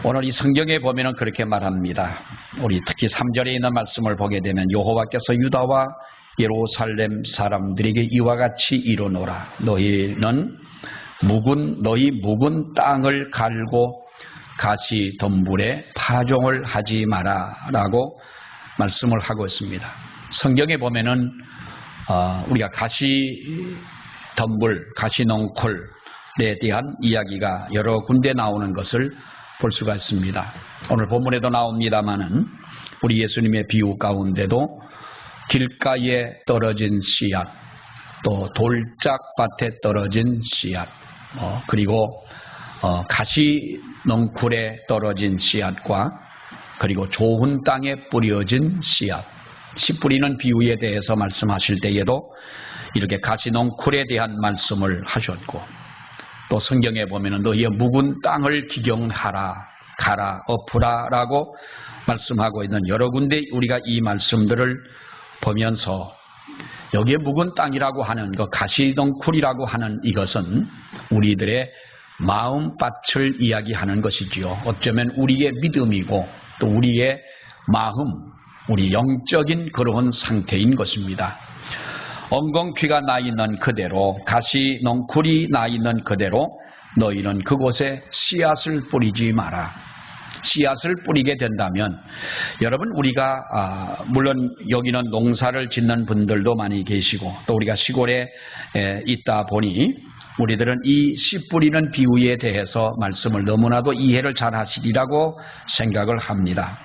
오늘 이 성경에 보면은 그렇게 말합니다. 우리 특히 3절에 있는 말씀을 보게 되면 여호와께서 유다와 예루살렘 사람들에게 이와 같이 이르노라. 너희 묵은 땅을 갈고 가시 덤불에 파종을 하지 마라 라고 말씀을 하고 있습니다. 성경에 보면은 우리가 가시 덤불, 가시 넝쿨에 대한 이야기가 여러 군데 나오는 것을 볼 수가 있습니다. 오늘 본문에도 나옵니다마는 우리 예수님의 비유 가운데도 길가에 떨어진 씨앗, 또 돌짝밭에 떨어진 씨앗, 그리고 가시 넝쿨에 떨어진 씨앗과 그리고 좋은 땅에 뿌려진 씨앗, 씨 뿌리는 비유에 대해서 말씀하실 때에도 이렇게 가시 넝쿨에 대한 말씀을 하셨고, 또 성경에 보면은 너희의 묵은 땅을 기경하라, 가라, 엎으라 라고 말씀하고 있는 여러 군데 우리가 이 말씀들을 보면서 여기에 묵은 땅이라고 하는 그 가시 넝쿨이라고 하는 이것은 우리들의 마음밭을 이야기하는 것이지요. 어쩌면 우리의 믿음이고 또 우리의 마음, 우리 영적인 그러한 상태인 것입니다. 엉겅퀴가 나 있는 그대로, 가시 넝쿨이 나 있는 그대로 너희는 그곳에 씨앗을 뿌리지 마라. 씨앗을 뿌리게 된다면 여러분, 우리가 물론 여기는 농사를 짓는 분들도 많이 계시고 또 우리가 시골에 있다 보니 우리들은 이 씨 뿌리는 비유에 대해서 말씀을 너무나도 이해를 잘 하시리라고 생각을 합니다.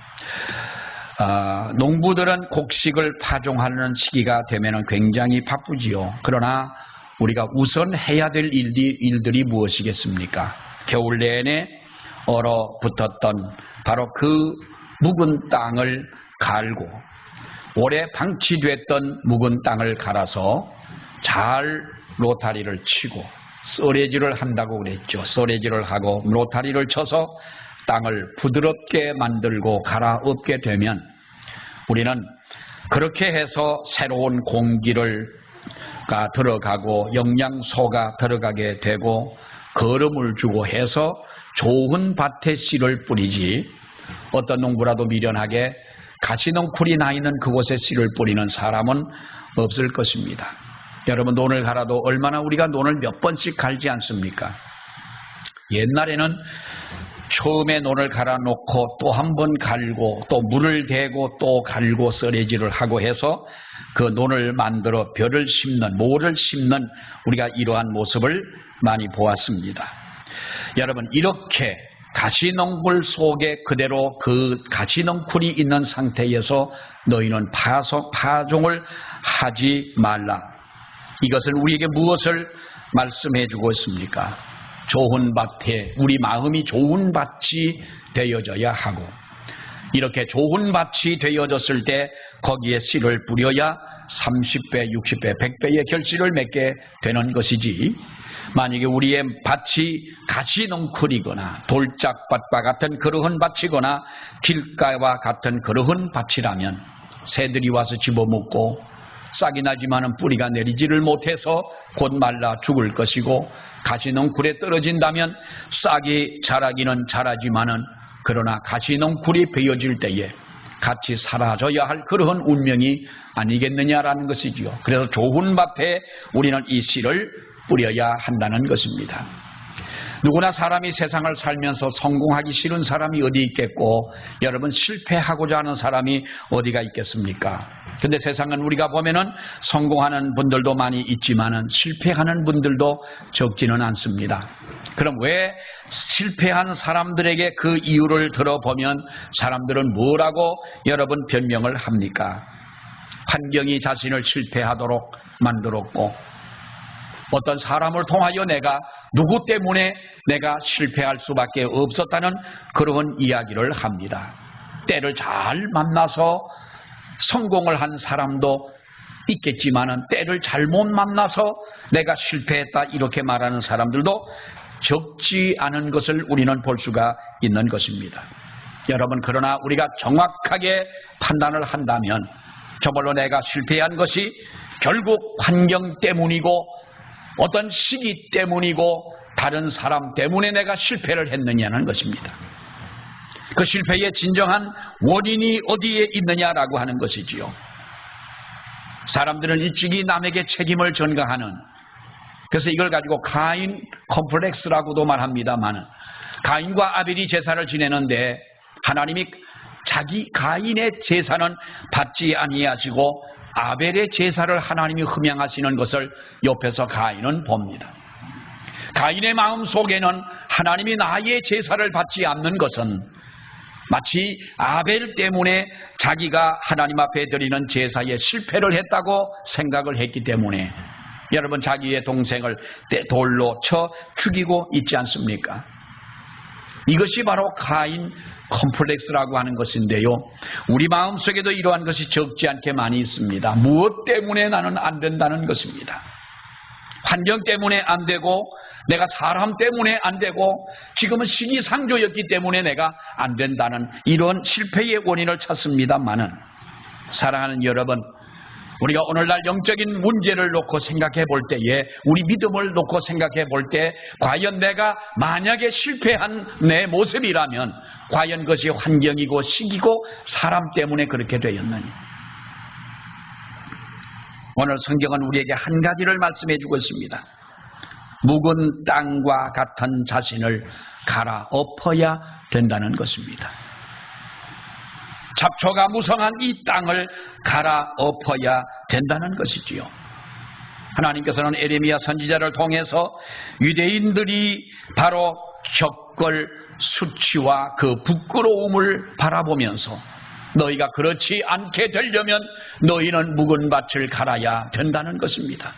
농부들은 곡식을 파종하는 시기가 되면 굉장히 바쁘지요. 그러나 우리가 우선 해야 될 일들이 무엇이겠습니까? 겨울 내내 얼어붙었던 바로 그 묵은 땅을 갈고, 오래 방치됐던 묵은 땅을 갈아서 잘 로타리를 치고 썰매질을 한다고 그랬죠. 썰매질을 하고 로타리를 쳐서 땅을 부드럽게 만들고 갈아엎게 되면 우리는 그렇게 해서 새로운 공기가 들어가고 영양소가 들어가게 되고 거름을 주고 해서 좋은 밭에 씨를 뿌리지, 어떤 농부라도 미련하게 가시 넝쿨이 나 있는 그곳에 씨를 뿌리는 사람은 없을 것입니다. 여러분, 논을 갈아도 얼마나 우리가 논을 몇 번씩 갈지 않습니까? 옛날에는 처음에 논을 갈아놓고 또 한 번 갈고 또 물을 대고 또 갈고 썰매질을 하고 해서 그 논을 만들어 벼를 심는, 모를 심는 우리가 이러한 모습을 많이 보았습니다. 여러분, 이렇게 가시 넝쿨 속에 그대로 그 가시 넝쿨이 있는 상태에서 너희는 파종을 하지 말라. 이것은 우리에게 무엇을 말씀해 주고 있습니까? 좋은 밭에 우리 마음이 좋은 밭이 되어져야 하고, 이렇게 좋은 밭이 되어졌을 때 거기에 씨를 뿌려야 30배, 60배, 100배의 결실을 맺게 되는 것이지, 만약에 우리의 밭이 가시 넝쿨이거나 돌짝밭과 같은 그러한 밭이거나 길가와 같은 그러한 밭이라면 새들이 와서 집어먹고 싹이 나지만은 뿌리가 내리지를 못해서 곧 말라 죽을 것이고, 가시 넝쿨에 떨어진다면 싹이 자라기는 자라지만은 그러나 가시 넝쿨이 베어질 때에 같이 사라져야 할 그러한 운명이 아니겠느냐라는 것이지요. 그래서 좋은 밭에 우리는 이 씨를 뿌려야 한다는 것입니다. 누구나 사람이 세상을 살면서 성공하기 싫은 사람이 어디 있겠고, 여러분, 실패하고자 하는 사람이 어디가 있겠습니까? 근데 세상은 우리가 보면은 성공하는 분들도 많이 있지만은 실패하는 분들도 적지는 않습니다. 그럼 왜 실패한 사람들에게 그 이유를 들어보면 사람들은 뭐라고 여러분 변명을 합니까? 환경이 자신을 실패하도록 만들었고, 어떤 사람을 통하여 내가 누구 때문에 내가 실패할 수밖에 없었다는 그런 이야기를 합니다. 때를 잘 만나서 성공을 한 사람도 있겠지만은 때를 잘못 만나서 내가 실패했다 이렇게 말하는 사람들도 적지 않은 것을 우리는 볼 수가 있는 것입니다. 여러분, 그러나 우리가 정확하게 판단을 한다면 정말로 내가 실패한 것이 결국 환경 때문이고 어떤 시기 때문이고 다른 사람 때문에 내가 실패를 했느냐는 것입니다. 그 실패의 진정한 원인이 어디에 있느냐라고 하는 것이지요. 사람들은 일찍이 남에게 책임을 전가하는, 그래서 이걸 가지고 가인 컴플렉스라고도 말합니다만, 가인과 아벨이 제사를 지내는데 하나님이 자기 가인의 제사는 받지 아니하시고 아벨의 제사를 하나님이 흠양하시는 것을 옆에서 가인은 봅니다. 가인의 마음 속에는 하나님이 나의 제사를 받지 않는 것은 마치 아벨 때문에 자기가 하나님 앞에 드리는 제사에 실패를 했다고 생각을 했기 때문에 여러분 자기의 동생을 돌로 쳐 죽이고 있지 않습니까? 이것이 바로 가인 컴플렉스라고 하는 것인데요. 우리 마음속에도 이러한 것이 적지 않게 많이 있습니다. 무엇 때문에 나는 안 된다는 것입니다. 환경 때문에 안 되고, 내가 사람 때문에 안 되고, 지금은 시기상조였기 때문에 내가 안 된다는 이런 실패의 원인을 찾습니다만은, 사랑하는 여러분, 우리가 오늘날 영적인 문제를 놓고 생각해 볼 때에, 우리 믿음을 놓고 생각해 볼 때, 과연 내가 만약에 실패한 내 모습이라면 과연 그것이 환경이고 시기고 사람 때문에 그렇게 되었느냐? 오늘 성경은 우리에게 한 가지를 말씀해 주고 있습니다. 묵은 땅과 같은 자신을 갈아엎어야 된다는 것입니다. 잡초가 무성한 이 땅을 갈아엎어야 된다는 것이지요. 하나님께서는 에레미야 선지자를 통해서 유대인들이 바로 겪을 수치와 그 부끄러움을 바라보면서 너희가 그렇지 않게 되려면 너희는 묵은 밭을 갈아야 된다는 것입니다.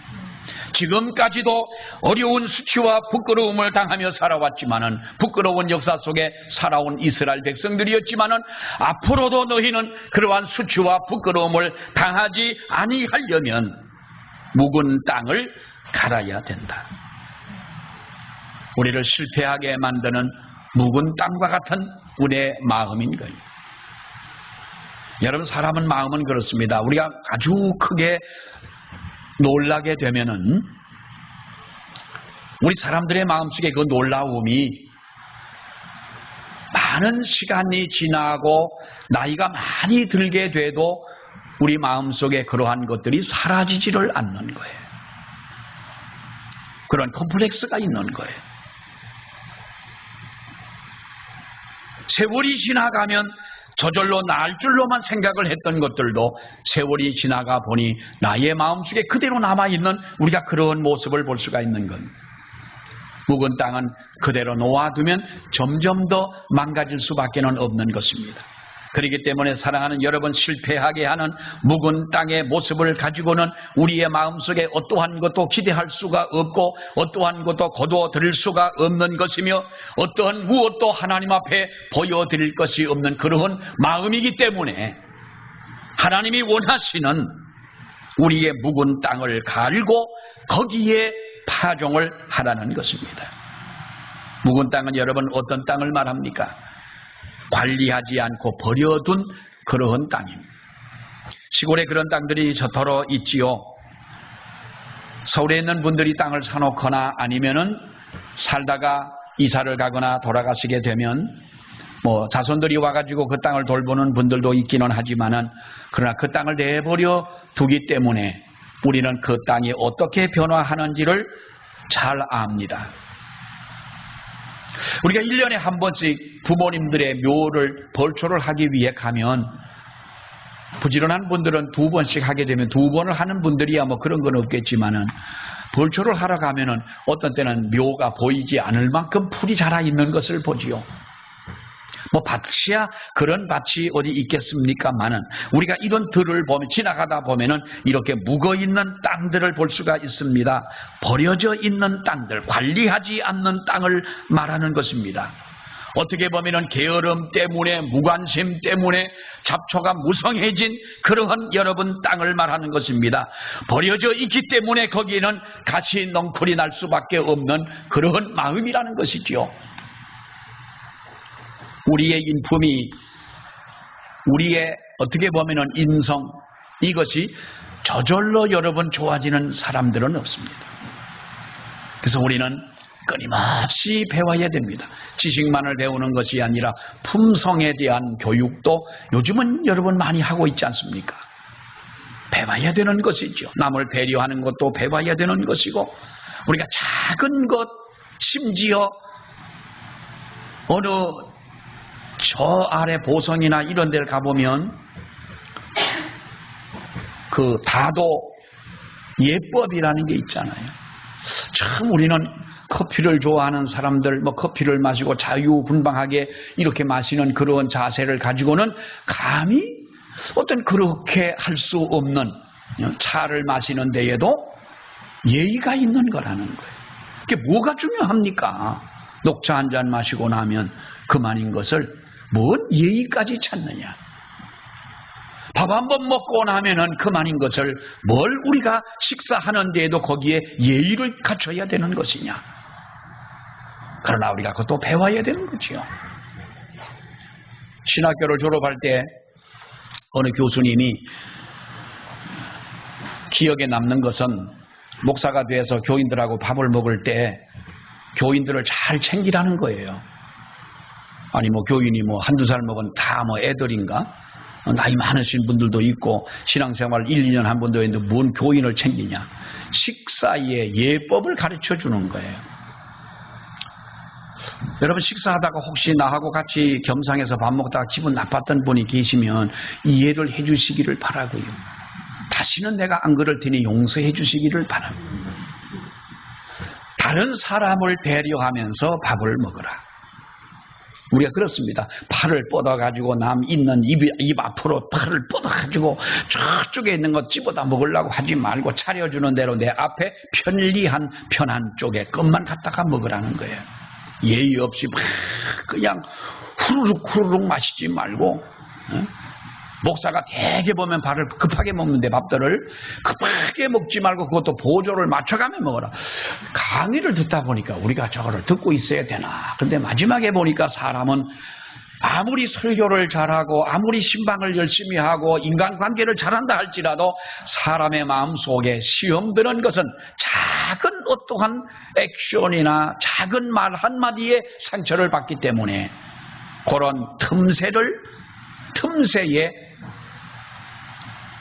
지금까지도 어려운 수치와 부끄러움을 당하며 살아왔지만은, 부끄러운 역사 속에 살아온 이스라엘 백성들이었지만은, 앞으로도 너희는 그러한 수치와 부끄러움을 당하지 아니하려면 묵은 땅을 갈아야 된다. 우리를 실패하게 만드는 묵은 땅과 같은 우리의 마음인 거예요. 여러분, 사람은 마음은 그렇습니다. 우리가 아주 크게 놀라게 되면은 우리 사람들의 마음속에 그 놀라움이 많은 시간이 지나고 나이가 많이 들게 돼도 우리 마음속에 그러한 것들이 사라지지를 않는 거예요. 그런 컴플렉스가 있는 거예요. 세월이 지나가면 저절로 나을 줄로만 생각을 했던 것들도 세월이 지나가 보니 나의 마음속에 그대로 남아있는 우리가 그런 모습을 볼 수가 있는 것. 묵은 땅은 그대로 놓아두면 점점 더 망가질 수밖에 없는 것입니다. 그렇기 때문에 사랑하는 여러분, 실패하게 하는 묵은 땅의 모습을 가지고는 우리의 마음속에 어떠한 것도 기대할 수가 없고 어떠한 것도 거둬들일 수가 없는 것이며 어떠한 무엇도 하나님 앞에 보여드릴 것이 없는 그러한 마음이기 때문에 하나님이 원하시는 우리의 묵은 땅을 갈고 거기에 파종을 하라는 것입니다. 묵은 땅은 여러분 어떤 땅을 말합니까? 관리하지 않고 버려둔 그러한 땅입니다. 시골에 그런 땅들이 저토로 있지요. 서울에 있는 분들이 땅을 사놓거나 아니면은 살다가 이사를 가거나 돌아가시게 되면 자손들이 와가지고 그 땅을 돌보는 분들도 있기는 하지만은, 그러나 그 땅을 내버려 두기 때문에 우리는 그 땅이 어떻게 변화하는지를 잘 압니다. 우리가 1년에 한 번씩 부모님들의 묘를 벌초를 하기 위해 가면, 부지런한 분들은 2번씩 하게 되면 2번을 하는 분들이야 그런 건 없겠지만은, 벌초를 하러 가면은 어떤 때는 묘가 보이지 않을 만큼 풀이 자라 있는 것을 보지요. 밭이야 그런 밭이 어디 있겠습니까만은, 우리가 이런 들을 보면, 지나가다 보면은 이렇게 묵어 있는 땅들을 볼 수가 있습니다. 버려져 있는 땅들, 관리하지 않는 땅을 말하는 것입니다. 어떻게 보면은 게으름 때문에, 무관심 때문에 잡초가 무성해진 그러한 여러분 땅을 말하는 것입니다. 버려져 있기 때문에 거기에는 가시 넝쿨이 날 수밖에 없는 그러한 마음이라는 것이지요. 우리의 인품이, 우리의 어떻게 보면은 인성, 이것이 저절로 여러분 좋아지는 사람들은 없습니다. 그래서 우리는 끊임없이 배워야 됩니다. 지식만을 배우는 것이 아니라 품성에 대한 교육도 요즘은 여러분 많이 하고 있지 않습니까? 배워야 되는 것이죠. 남을 배려하는 것도 배워야 되는 것이고, 우리가 작은 것, 심지어 어느 저 아래 보성이나 이런 데를 가보면 그 다도 예법이라는 게 있잖아요. 참 우리는 커피를 좋아하는 사람들, 커피를 마시고 자유분방하게 이렇게 마시는 그런 자세를 가지고는 감히 어떤 그렇게 할 수 없는 차를 마시는 데에도 예의가 있는 거라는 거예요. 그게 뭐가 중요합니까? 녹차 한 잔 마시고 나면 그만인 것을 뭔 예의까지 찾느냐? 밥 한 번 먹고 나면은 그만인 것을 뭘 우리가 식사하는 데에도 거기에 예의를 갖춰야 되는 것이냐? 그러나 우리가 그것도 배워야 되는 거지요. 신학교를 졸업할 때 어느 교수님이 기억에 남는 것은 목사가 돼서 교인들하고 밥을 먹을 때 교인들을 잘 챙기라는 거예요. 아니 교인이 한두 살 먹은 다 애들인가? 나이 많으신 분들도 있고 신앙생활 1, 2년 한 분도 있는데 뭔 교인을 챙기냐? 식사의 예법을 가르쳐 주는 거예요. 여러분 식사하다가 혹시 나하고 같이 겸상해서 밥 먹다가 기분 나빴던 분이 계시면 이해를 해 주시기를 바라고요. 다시는 내가 안 그럴 테니 용서해 주시기를 바랍니다. 다른 사람을 배려하면서 밥을 먹어라. 우리가 그렇습니다. 팔을 뻗어가지고 남 있는 입 앞으로 팔을 뻗어가지고 저쪽에 있는 것 집어다 먹으려고 하지 말고 차려주는 대로 내 앞에 편한 쪽에 것만 갖다가 먹으라는 거예요. 예의 없이 막 그냥 후루룩 마시지 말고, 목사가 되게 보면 밥을 급하게 먹는데 밥들을 급하게 먹지 말고 그것도 보조를 맞춰가며 먹어라. 강의를 듣다 보니까 우리가 저거를 듣고 있어야 되나. 근데 마지막에 보니까 사람은 아무리 설교를 잘하고 아무리 신방을 열심히 하고 인간관계를 잘한다 할지라도 사람의 마음속에 시험 드는 것은 작은 어떠한 액션이나 작은 말 한마디에 상처를 받기 때문에 그런 틈새에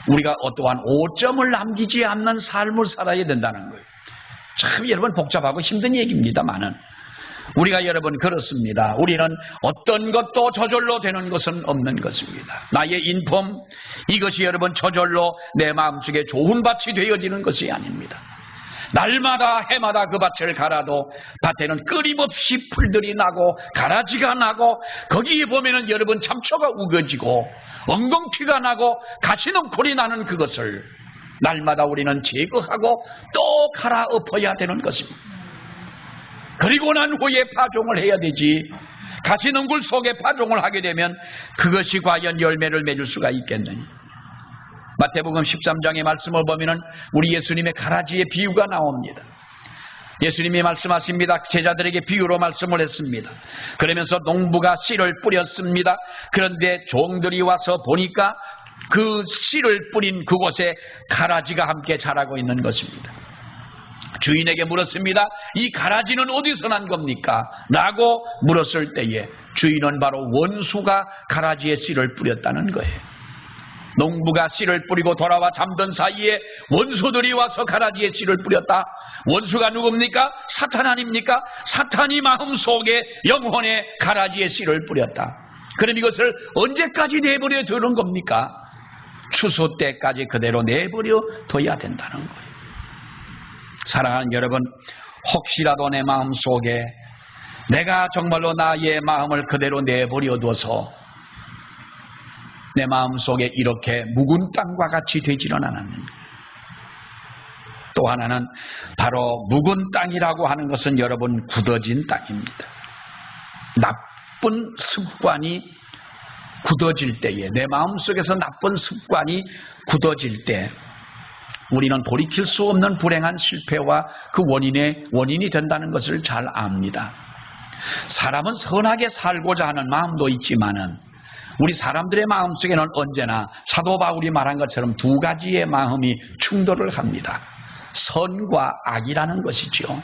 우리가 어떠한 오점을 남기지 않는 삶을 살아야 된다는 거예요. 참 여러분 복잡하고 힘든 얘기입니다만은 우리가 여러분 그렇습니다. 우리는 어떤 것도 저절로 되는 것은 없는 것입니다. 나의 인품 이것이 여러분 저절로 내 마음속에 좋은 밭이 되어지는 것이 아닙니다. 날마다 해마다 그 밭을 갈아도 밭에는 끊임없이 풀들이 나고 가라지가 나고 거기에 보면은 여러분 참초가 우거지고 엉겅퀴가 나고 가시넝쿨이 나는 그것을 날마다 우리는 제거하고 또 갈아엎어야 되는 것입니다. 그리고 난 후에 파종을 해야 되지. 가시넝쿨 속에 파종을 하게 되면 그것이 과연 열매를 맺을 수가 있겠느냐. 마태복음 13장의 말씀을 보면은 우리 예수님의 가라지의 비유가 나옵니다. 예수님이 말씀하십니다. 제자들에게 비유로 말씀을 했습니다. 그러면서 농부가 씨를 뿌렸습니다. 그런데 종들이 와서 보니까 그 씨를 뿌린 그곳에 가라지가 함께 자라고 있는 것입니다. 주인에게 물었습니다. 이 가라지는 어디서 난 겁니까? 라고 물었을 때에 주인은 바로 원수가 가라지에 씨를 뿌렸다는 거예요. 농부가 씨를 뿌리고 돌아와 잠든 사이에 원수들이 와서 가라지에 씨를 뿌렸다. 원수가 누굽니까? 사탄 아닙니까? 사탄이 마음속에 영혼의 가라지에 씨를 뿌렸다. 그럼 이것을 언제까지 내버려 두는 겁니까? 추수 때까지 그대로 내버려 둬야 된다는 거예요. 사랑하는 여러분, 혹시라도 내 마음속에 내가 정말로 나의 마음을 그대로 내버려 둬서 내 마음속에 이렇게 묵은 땅과 같이 되지는 않았는가. 또 하나는 바로 묵은 땅이라고 하는 것은 여러분 굳어진 땅입니다. 나쁜 습관이 굳어질 때에 내 마음속에서 나쁜 습관이 굳어질 때 우리는 돌이킬 수 없는 불행한 실패와 그 원인이 된다는 것을 잘 압니다. 사람은 선하게 살고자 하는 마음도 있지만은 우리 사람들의 마음속에는 언제나 사도 바울이 말한 것처럼 두 가지의 마음이 충돌을 합니다. 선과 악이라는 것이죠.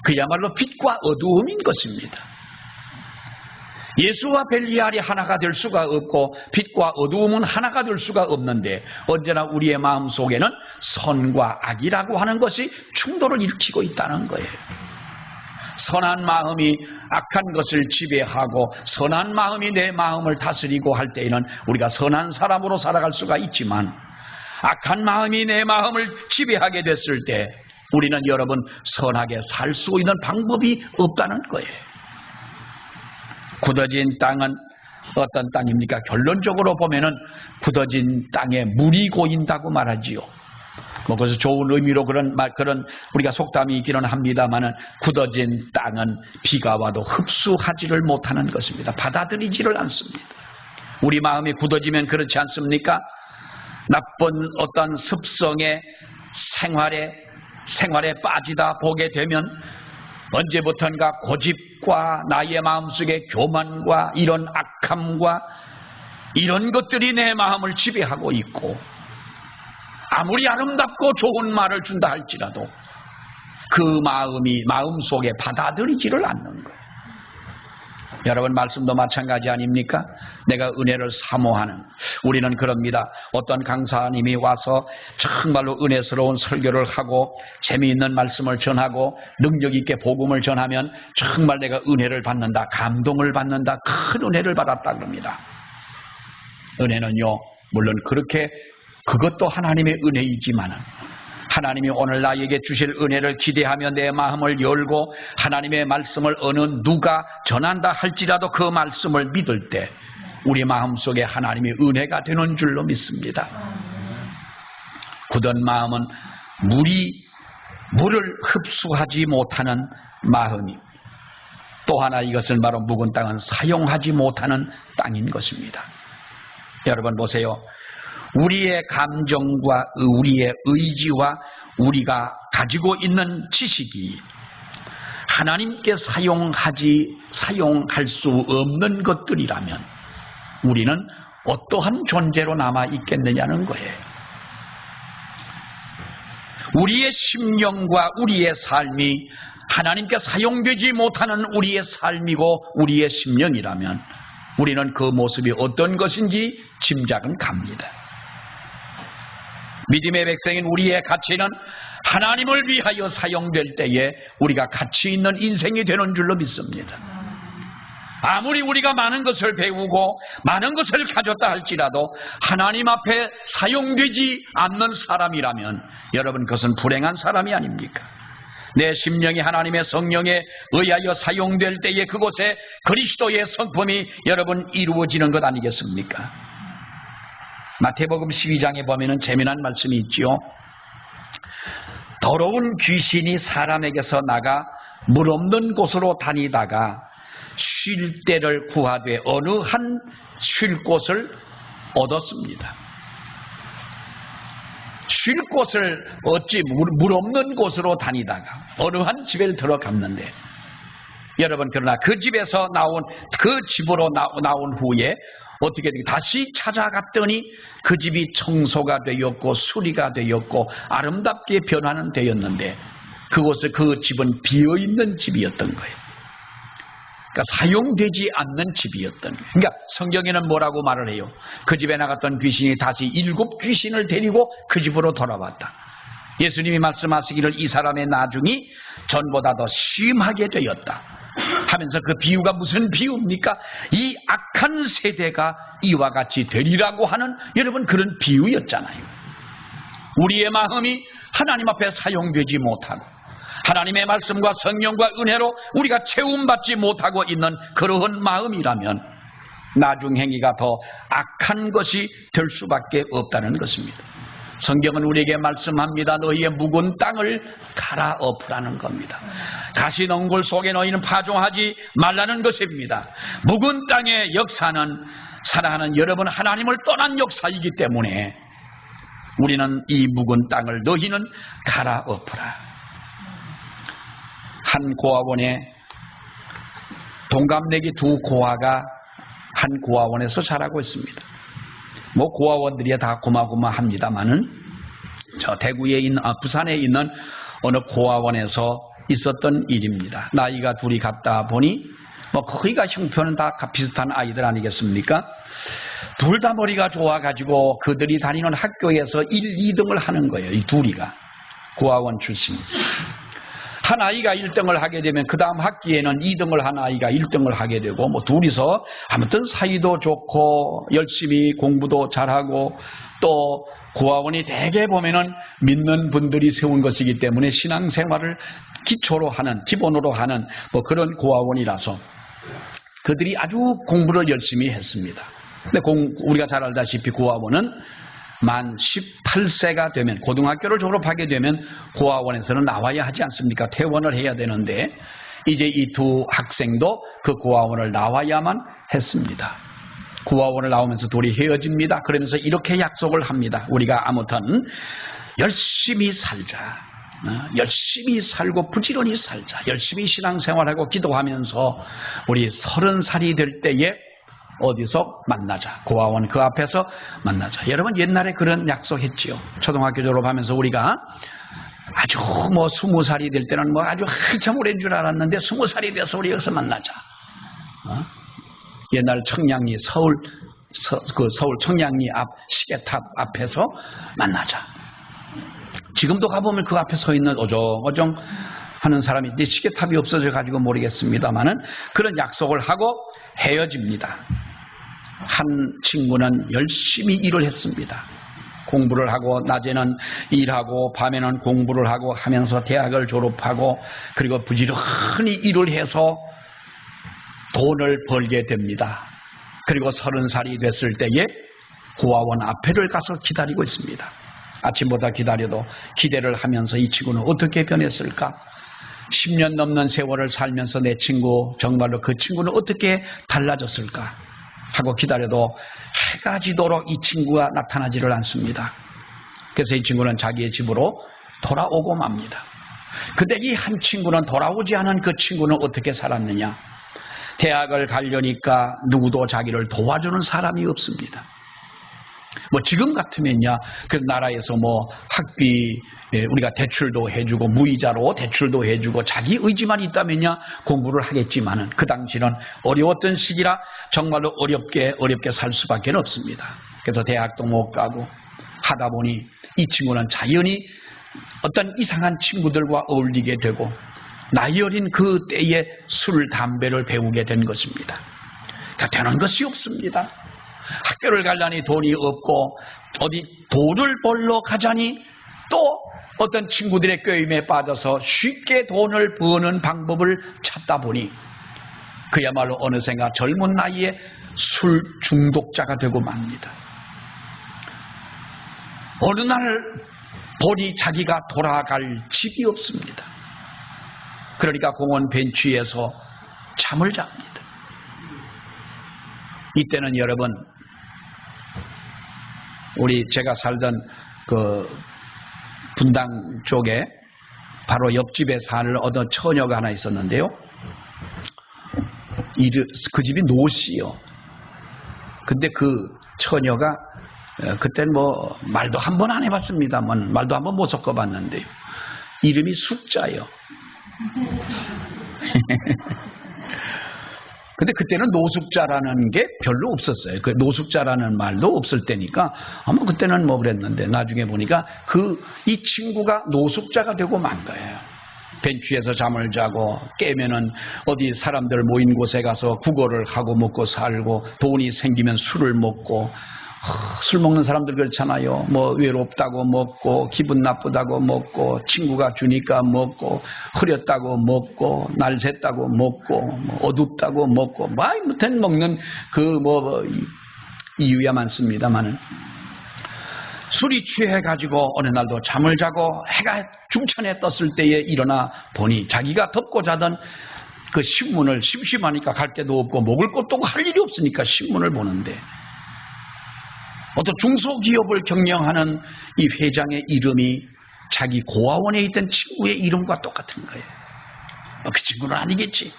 그야말로 빛과 어두움인 것입니다. 예수와 벨리알이 하나가 될 수가 없고 빛과 어두움은 하나가 될 수가 없는데 언제나 우리의 마음 속에는 선과 악이라고 하는 것이 충돌을 일으키고 있다는 거예요. 선한 마음이 악한 것을 지배하고 선한 마음이 내 마음을 다스리고 할 때에는 우리가 선한 사람으로 살아갈 수가 있지만 악한 마음이 내 마음을 지배하게 됐을 때 우리는 여러분 선하게 살 수 있는 방법이 없다는 거예요. 굳어진 땅은 어떤 땅입니까? 결론적으로 보면은 굳어진 땅에 물이 고인다고 말하지요. 그래서 좋은 의미로 그런 우리가 속담이 있기는 합니다만은 굳어진 땅은 비가 와도 흡수하지를 못하는 것입니다. 받아들이지를 않습니다. 우리 마음이 굳어지면 그렇지 않습니까? 나쁜 어떤 습성의 생활에 빠지다 보게 되면 언제부턴가 고집과 나의 마음속에 교만과 이런 악함과 이런 것들이 내 마음을 지배하고 있고 아무리 아름답고 좋은 말을 준다 할지라도 그 마음이 마음속에 받아들이지를 않는 거예요. 여러분 말씀도 마찬가지 아닙니까? 내가 은혜를 사모하는 우리는 그럽니다. 어떤 강사님이 와서 정말로 은혜스러운 설교를 하고 재미있는 말씀을 전하고 능력 있게 복음을 전하면 정말 내가 은혜를 받는다, 감동을 받는다, 큰 은혜를 받았다 그럽니다. 은혜는요 물론 그것도 하나님의 은혜이지만은 하나님이 오늘 나에게 주실 은혜를 기대하며 내 마음을 열고 하나님의 말씀을 어느 누가 전한다 할지라도 그 말씀을 믿을 때 우리 마음속에 하나님의 은혜가 되는 줄로 믿습니다. 굳은 마음은 물을 흡수하지 못하는 마음이 또 하나 이것은 바로 묵은 땅은 사용하지 못하는 땅인 것입니다. 여러분 보세요. 우리의 감정과 우리의 의지와 우리가 가지고 있는 지식이 하나님께 사용할 수 없는 것들이라면 우리는 어떠한 존재로 남아 있겠느냐는 거예요. 우리의 심령과 우리의 삶이 하나님께 사용되지 못하는 우리의 삶이고 우리의 심령이라면 우리는 그 모습이 어떤 것인지 짐작은 갑니다. 믿음의 백성인 우리의 가치는 하나님을 위하여 사용될 때에 우리가 가치 있는 인생이 되는 줄로 믿습니다. 아무리 우리가 많은 것을 배우고 많은 것을 가졌다 할지라도 하나님 앞에 사용되지 않는 사람이라면 여러분 그것은 불행한 사람이 아닙니까? 내 심령이 하나님의 성령에 의하여 사용될 때에 그곳에 그리스도의 성품이 여러분 이루어지는 것 아니겠습니까? 마태복음 12장에 보면은 재미난 말씀이 있지요. 더러운 귀신이 사람에게서 나가 물 없는 곳으로 다니다가 쉴 때를 구하되 어느 한 쉴 곳을 얻었습니다. 쉴 곳을 얻지 물 없는 곳으로 다니다가 어느 한 집에 들어갔는데 여러분 그러나 그 집에서 그 집으로 나온 후에 어떻게 다시 찾아갔더니 그 집이 청소가 되었고 수리가 되었고 아름답게 변화는 되었는데 그 집은 비어있는 집이었던 거예요. 그러니까 사용되지 않는 집이었던 거예요. 그러니까 성경에는 뭐라고 말을 해요? 그 집에 나갔던 귀신이 다시 7 귀신을 데리고 그 집으로 돌아왔다. 예수님이 말씀하시기를 이 사람의 나중이 전보다 더 심하게 되었다 하면서 그 비유가 무슨 비유입니까? 이 악한 세대가 이와 같이 되리라고 하는 여러분 그런 비유였잖아요. 우리의 마음이 하나님 앞에 사용되지 못하고 하나님의 말씀과 성령과 은혜로 우리가 채움받지 못하고 있는 그러한 마음이라면 나중 행위가 더 악한 것이 될 수밖에 없다는 것입니다. 성경은 우리에게 말씀합니다. 너희의 묵은 땅을 갈아엎으라는 겁니다. 가시덩굴 속에 너희는 파종하지 말라는 것입니다. 묵은 땅의 역사는 사랑하는 여러분 하나님을 떠난 역사이기 때문에 우리는 이 묵은 땅을 너희는 갈아엎으라. 한 고아원에 동갑내기 2 고아가 한 고아원에서 자라고 있습니다. 뭐 고아원들이야 다 고마고마합니다만은 저 부산에 있는 어느 고아원에서 있었던 일입니다. 나이가 둘이 같다 보니 뭐 거의가 형편은 다 비슷한 아이들 아니겠습니까? 둘 다 머리가 좋아가지고 그들이 다니는 학교에서 1, 2등을 하는 거예요. 이 둘이가 고아원 출신. 한 아이가 1등을 하게 되면 그 다음 학기에는 2등을 한 아이가 1등을 하게 되고 뭐 둘이서 아무튼 사이도 좋고 열심히 공부도 잘하고 또 고아원이 대개 보면은 믿는 분들이 세운 것이기 때문에 신앙생활을 기초로 하는 기본으로 하는 뭐 그런 고아원이라서 그들이 아주 공부를 열심히 했습니다. 근데 우리가 잘 알다시피 고아원은 만 18세가 되면 고등학교를 졸업하게 되면 고아원에서는 나와야 하지 않습니까? 퇴원을 해야 되는데 이제 이 두 학생도 그 고아원을 나와야만 했습니다. 고아원을 나오면서 둘이 헤어집니다. 그러면서 이렇게 약속을 합니다. 우리가 아무튼 열심히 살자. 열심히 살고 부지런히 살자. 열심히 신앙생활하고 기도하면서 우리 30살이 될 때에 어디서 만나자. 고아원 그 앞에서 만나자. 여러분 옛날에 그런 약속했지요. 초등학교 졸업하면서 우리가 아주 뭐 20살이 될 때는 뭐 아주 한참 오래인 줄 알았는데 20살이 돼서 우리 여기서 만나자. 옛날 청량리 서울 청량리 앞 시계탑 앞에서 만나자. 지금도 가보면 그 앞에 서 있는 어정어정 하는 사람이 이제 시계탑이 없어져 가지고 모르겠습니다만은 그런 약속을 하고 헤어집니다. 한 친구는 열심히 일을 했습니다. 공부를 하고 낮에는 일하고 밤에는 공부를 하고 하면서 대학을 졸업하고 그리고 부지런히 일을 해서 돈을 벌게 됩니다. 그리고 30살이 됐을 때에 고아원 앞에를 가서 기다리고 있습니다. 아침보다 기다려도 기대를 하면서 이 친구는 어떻게 변했을까? 10년 넘는 세월을 살면서 내 친구 정말로 그 친구는 어떻게 달라졌을까 하고 기다려도 해가 지도록 이 친구가 나타나지를 않습니다. 그래서 이 친구는 자기의 집으로 돌아오고 맙니다. 근데 이 한 친구는 돌아오지 않은 그 친구는 어떻게 살았느냐? 대학을 가려니까 누구도 자기를 도와주는 사람이 없습니다. 뭐 지금 같으면야 그 나라에서 뭐 학비 우리가 대출도 해주고 무이자로 대출도 해주고 자기 의지만 있다면야 공부를 하겠지만은 그 당시는 어려웠던 시기라 정말로 어렵게 살 수밖에 없습니다. 그래서 대학도 못 가고 하다 보니 이 친구는 자연히 어떤 이상한 친구들과 어울리게 되고 나이 어린 그 때에 술, 담배를 배우게 된 것입니다. 되는 것이 없습니다. 학교를 가려니 돈이 없고 어디 돈을 벌러 가자니 또 어떤 친구들의 꾀임에 빠져서 쉽게 돈을 버는 방법을 찾다 보니 그야말로 어느샌가 젊은 나이에 술 중독자가 되고 맙니다. 어느 날 보니 자기가 돌아갈 집이 없습니다. 그러니까 공원 벤치에서 잠을 잡니다. 이때는 여러분 제가 살던 그 분당 쪽에 바로 옆집에 사는 어떤 처녀가 하나 있었는데요. 그 집이 노씨요. 근데 그 처녀가 그때는 뭐 말도 한 번 안 해봤습니다만 말도 한 번 못 섞어봤는데요. 이름이 숙자요. 근데 그때는 노숙자라는 게 별로 없었어요. 그 노숙자라는 말도 없을 때니까 아마 그때는 뭐 그랬는데 나중에 보니까 이 친구가 노숙자가 되고 만 거예요. 벤치에서 잠을 자고 깨면은 어디 사람들 모인 곳에 가서 구걸을 하고 먹고 살고 돈이 생기면 술을 먹고 술 먹는 사람들 그렇잖아요. 뭐 외롭다고 먹고 기분 나쁘다고 먹고 친구가 주니까 먹고 흐렸다고 먹고 날 샜다고 먹고 뭐 어둡다고 먹고 아무튼 먹는 이유야 많습니다만은 술이 취해가지고 어느 날도 잠을 자고 해가 중천에 떴을 때에 일어나 보니 자기가 덮고 자던 그 신문을 심심하니까 갈 데도 없고 먹을 것도 없고 할 일이 없으니까 신문을 보는데 어떤 중소기업을 경영하는 이 회장의 이름이 자기 고아원에 있던 친구의 이름과 똑같은 거예요. 그 친구는 아니겠지.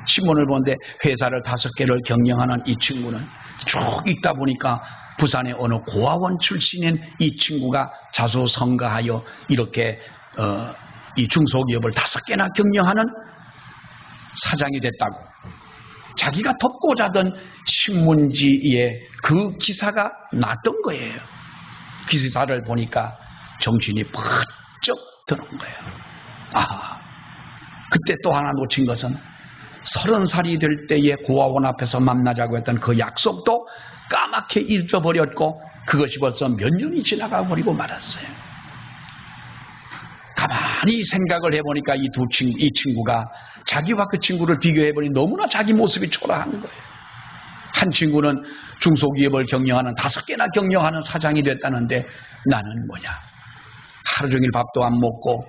신문을 보는데 회사를 5개를 경영하는 이 친구는 쭉 읽다 보니까 부산의 어느 고아원 출신인 이 친구가 자수성가하여 이렇게 이 중소기업을 5개나 경영하는 사장이 됐다고 자기가 덮고 자던 신문지에 그 기사가 났던 거예요. 기사를 보니까 정신이 번쩍 드는 거예요. 그때 또 하나 놓친 것은 30살이 될 때에 고아원 앞에서 만나자고 했던 그 약속도 까맣게 잊어버렸고 그것이 벌써 몇 년이 지나가 버리고 말았어요. 가만히 생각을 해보니까 이 친구가 자기와 그 친구를 비교해보니 너무나 자기 모습이 초라한 거예요. 한 친구는 중소기업을 경영하는 5개나 경영하는 사장이 됐다는데 나는 뭐냐? 하루 종일 밥도 안 먹고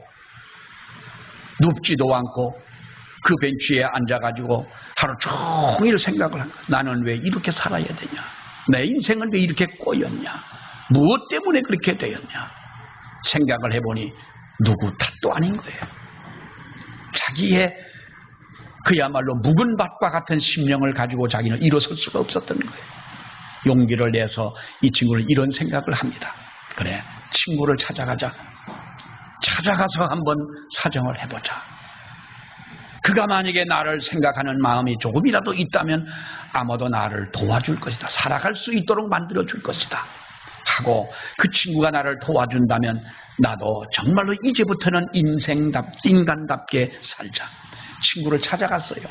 눕지도 않고 그 벤치에 앉아가지고 하루 종일 생각을 한 거야. 나는 왜 이렇게 살아야 되냐? 내 인생은 왜 이렇게 꼬였냐? 무엇 때문에 그렇게 되었냐? 생각을 해보니 누구 탓도 아닌 거예요. 자기의 그야말로 묵은 밭과 같은 심령을 가지고 자기는 일어설 수가 없었던 거예요. 용기를 내서 이 친구는 이런 생각을 합니다. 그래, 친구를 찾아가자. 찾아가서 한번 사정을 해보자. 그가 만약에 나를 생각하는 마음이 조금이라도 있다면 아마도 나를 도와줄 것이다. 살아갈 수 있도록 만들어줄 것이다. 하고 그 친구가 나를 도와준다면 나도 정말로 이제부터는 인간답게 살자. 친구를 찾아갔어요.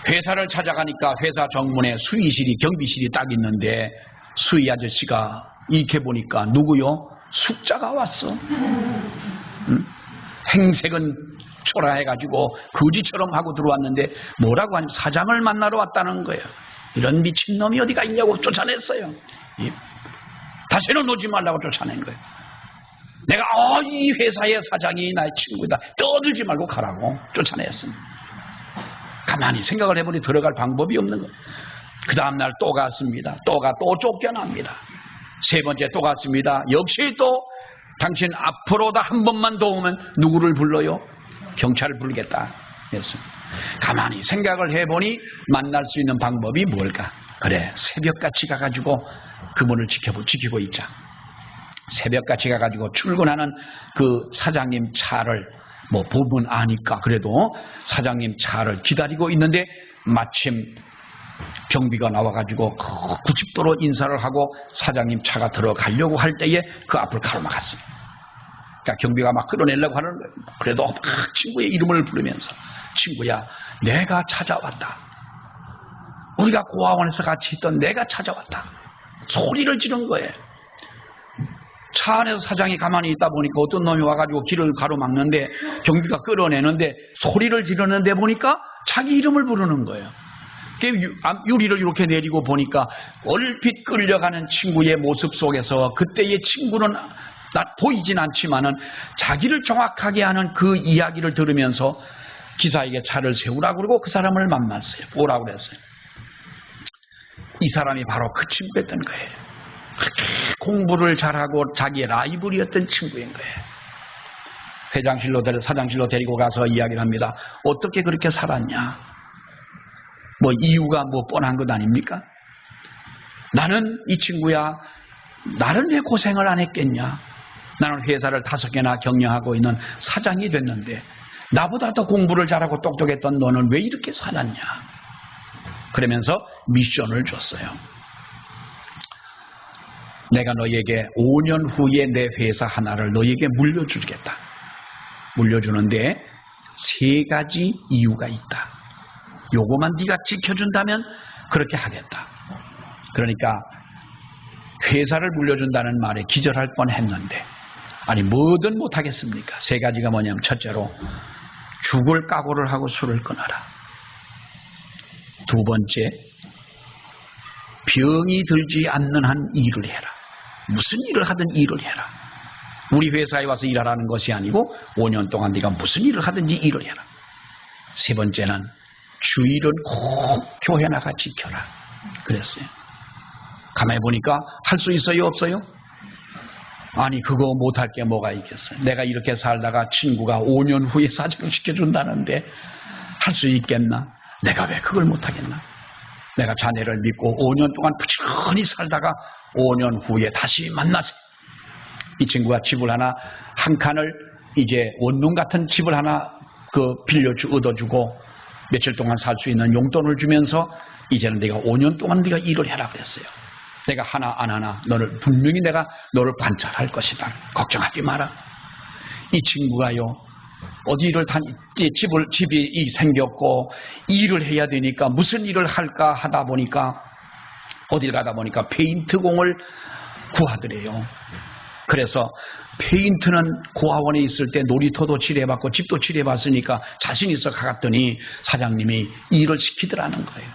회사를 찾아가니까 회사 정문에 수의실이 경비실이 딱 있는데 수의 아저씨가 이렇게 보니까 누구요? 숙자가 왔어. 행색은 초라해가지고 거지처럼 하고 들어왔는데 뭐라고 하냐면 사장을 만나러 왔다는 거예요. 이런 미친놈이 어디가 있냐고 쫓아냈어요. 다시는 오지 말라고 쫓아낸 거예요. 내가 이 회사의 사장이 나의 친구다. 떠들지 말고 가라고 쫓아냈습니다. 가만히 생각을 해보니 들어갈 방법이 없는 거예요. 그 다음날 또 갔습니다. 또 쫓겨납니다. 3번째 또 갔습니다. 역시 또 당신 앞으로다 한 번만 더 오면 누구를 불러요? 경찰을 부르겠다 했습니다. 가만히 생각을 해보니 만날 수 있는 방법이 뭘까? 그래, 새벽같이 가가지고 그분을 지키고 있자. 새벽같이 가가지고 출근하는 그 사장님 차를 보면 아니까 그래도 사장님 차를 기다리고 있는데 마침 경비가 나와가지고 90도로 인사를 하고 사장님 차가 들어가려고 할 때에 그 앞을 가로막았어요. 그러니까 경비가 막 끌어내려고 하는 거예요. 그래도 막 친구의 이름을 부르면서 친구야, 내가 찾아왔다. 우리가 고아원에서 같이 있던 내가 찾아왔다. 소리를 지른 거예요. 차 안에서 사장이 가만히 있다 보니까 어떤 놈이 와가지고 길을 가로막는데 경비가 끌어내는데 소리를 지르는데 보니까 자기 이름을 부르는 거예요. 유리를 이렇게 내리고 보니까 얼핏 끌려가는 친구의 모습 속에서 그때의 친구는 보이진 않지만은 자기를 정확하게 하는 그 이야기를 들으면서 기사에게 차를 세우라고 그러고 그 사람을 만났어요. 오라고 그랬어요. 이 사람이 바로 그 친구였던 거예요. 그렇게 공부를 잘하고 자기의 라이벌이었던 친구인 거예요. 사장실로 데리고 가서 이야기를 합니다. 어떻게 그렇게 살았냐? 이유가 뻔한 것 아닙니까? 나는 이 친구야, 나는 왜 고생을 안 했겠냐? 나는 회사를 5개나 경영하고 있는 사장이 됐는데 나보다 더 공부를 잘하고 똑똑했던 너는 왜 이렇게 살았냐? 그러면서 미션을 줬어요. 내가 너에게 5년 후에 내 회사 하나를 너에게 물려주겠다. 물려주는데 3가지 이유가 있다. 요거만 네가 지켜준다면 그렇게 하겠다. 그러니까 회사를 물려준다는 말에 기절할 뻔했는데 아니 뭐든 못하겠습니까? 3가지가 뭐냐면 첫째로 죽을 각오를 하고 술을 끊어라. 2번째, 병이 들지 않는 한 일을 해라. 무슨 일을 하든 일을 해라. 우리 회사에 와서 일하라는 것이 아니고 5년 동안 네가 무슨 일을 하든지 일을 해라. 3번째는 주일은 꼭 교회 나가 지켜라. 그랬어요. 가만히 보니까 할 수 있어요? 없어요? 아니 그거 못할 게 뭐가 있겠어요. 내가 이렇게 살다가 친구가 5년 후에 사장시켜준다는데 할 수 있겠나? 내가 왜 그걸 못하겠나? 내가 자네를 믿고 5년 동안 부지런히 살다가 5년 후에 다시 만나서 이 친구가 집을 하나 한 칸을 이제 원룸 같은 집을 하나 얻어주고 며칠 동안 살 수 있는 용돈을 주면서 이제는 내가 5년 동안 네가 일을 해라 그랬어요. 내가 하나 안 하나 분명히 내가 너를 관찰할 것이다. 걱정하지 마라. 이 친구가요, 어디 일을 집이 생겼고 일을 해야 되니까 무슨 일을 할까 하다 보니까 어딜 가다 보니까 페인트공을 구하더래요. 그래서 페인트는 고아원에 있을 때 놀이터도 칠해봤고 집도 칠해봤으니까 자신 있어 가갔더니 사장님이 일을 시키더라는 거예요.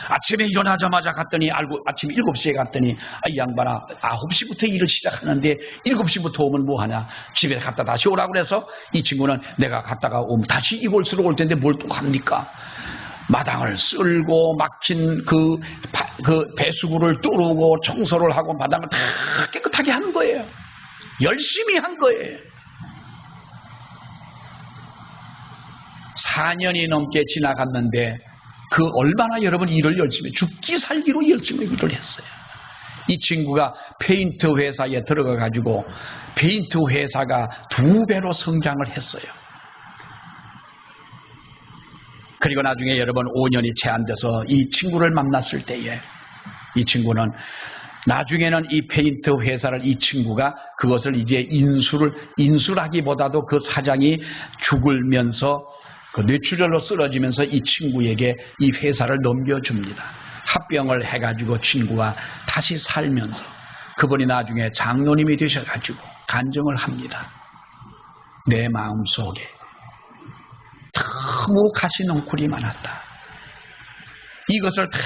아침에 일어나자마자 갔더니 아침 7시에 갔더니 이 양반아 9시부터 일을 시작하는데 7시부터 오면 뭐하냐, 집에 갔다 다시 오라고 그래서 이 친구는 내가 갔다가 오면 다시 이곳으로 올 텐데 뭘 또 합니까? 마당을 쓸고 막힌 그 배수구를 뚫고 청소를 하고 마당을 다 깨끗하게 하는 거예요. 열심히 한 거예요. 4년이 넘게 지나갔는데 얼마나 여러분 일을 열심히 죽기 살기로 열심히 일을 했어요. 이 친구가 페인트 회사에 들어가 가지고 페인트 회사가 2배로 성장을 했어요. 그리고 나중에 여러분 5년이 채 안 돼서 이 친구를 만났을 때에 이 친구는 나중에는 이 페인트 회사를 이 친구가 그것을 이제 인수라기보다도 그 사장이 죽으면서 뇌출혈로 쓰러지면서 이 친구에게 이 회사를 넘겨줍니다. 합병을 해가지고 친구가 다시 살면서 그분이 나중에 장로님이 되셔가지고 간증을 합니다. 내 마음속에 너무 가시넝쿨이 많았다. 이것을 다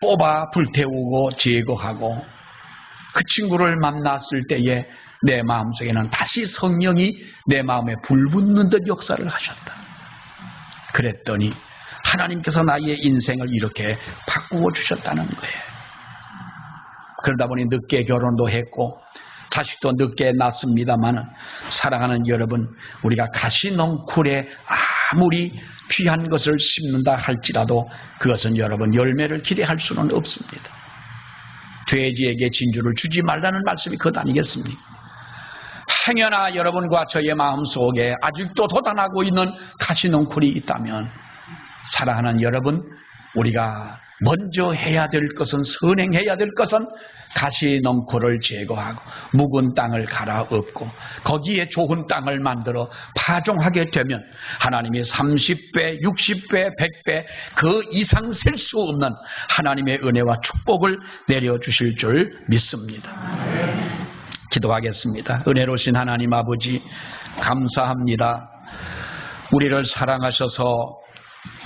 뽑아 불태우고 제거하고 그 친구를 만났을 때에 내 마음속에는 다시 성령이 내 마음에 불붙는 듯 역사를 하셨다. 그랬더니 하나님께서 나의 인생을 이렇게 바꾸어 주셨다는 거예요. 그러다 보니 늦게 결혼도 했고 자식도 늦게 낳습니다만은 사랑하는 여러분, 우리가 가시넝쿨에 아무리 귀한 것을 심는다 할지라도 그것은 여러분 열매를 기대할 수는 없습니다. 돼지에게 진주를 주지 말라는 말씀이 그것 아니겠습니까? 행여나 여러분과 저의 마음속에 아직도 돋아나고 있는 가시넝쿨이 있다면 사랑하는 여러분, 우리가 먼저 해야 될 것은, 선행해야 될 것은 가시넝쿨을 제거하고 묵은 땅을 갈아엎고 거기에 좋은 땅을 만들어 파종하게 되면 하나님이 30배, 60배, 100배 그 이상 셀 수 없는 하나님의 은혜와 축복을 내려주실 줄 믿습니다. 기도하겠습니다. 은혜로우신 하나님 아버지, 감사합니다. 우리를 사랑하셔서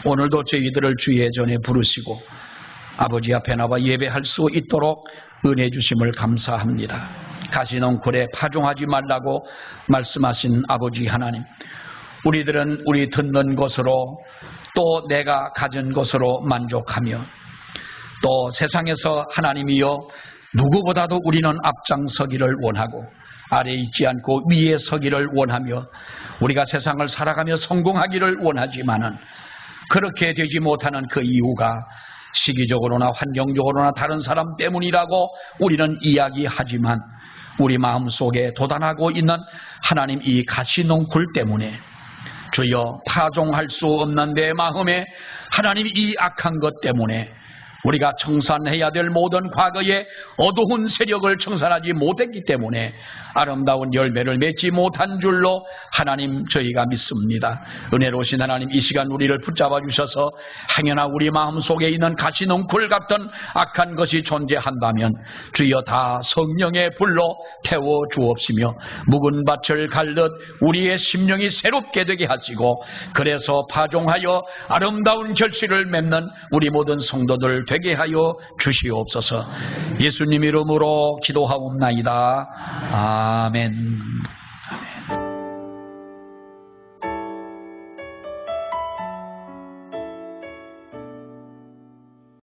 오늘도 저희들을 주의 전에 부르시고 아버지 앞에 나와 예배할 수 있도록 은혜 주심을 감사합니다. 가시넝쿨에 파종하지 말라고 말씀하신 아버지 하나님, 우리들은 우리 듣는 것으로 또 내가 가진 것으로 만족하며 또 세상에서 하나님이여 누구보다도 우리는 앞장서기를 원하고 아래에 있지 않고 위에 서기를 원하며 우리가 세상을 살아가며 성공하기를 원하지만은 그렇게 되지 못하는 그 이유가 시기적으로나 환경적으로나 다른 사람 때문이라고 우리는 이야기하지만 우리 마음속에 돋아나고 있는 하나님 이 가시넝쿨 때문에 주여 파종할 수 없는 내 마음에 하나님 이 악한 것 때문에 우리가 청산해야 될 모든 과거의 어두운 세력을 청산하지 못했기 때문에 아름다운 열매를 맺지 못한 줄로 하나님 저희가 믿습니다. 은혜로우신 하나님, 이 시간 우리를 붙잡아 주셔서 행여나 우리 마음속에 있는 가시넝쿨 같은 악한 것이 존재한다면 주여 다 성령의 불로 태워 주옵시며 묵은 밭을 갈듯 우리의 심령이 새롭게 되게 하시고 그래서 파종하여 아름다운 결실을 맺는 우리 모든 성도들 되게 하여 주시옵소서. 예수님 이름으로 기도하옵나이다. 아멘.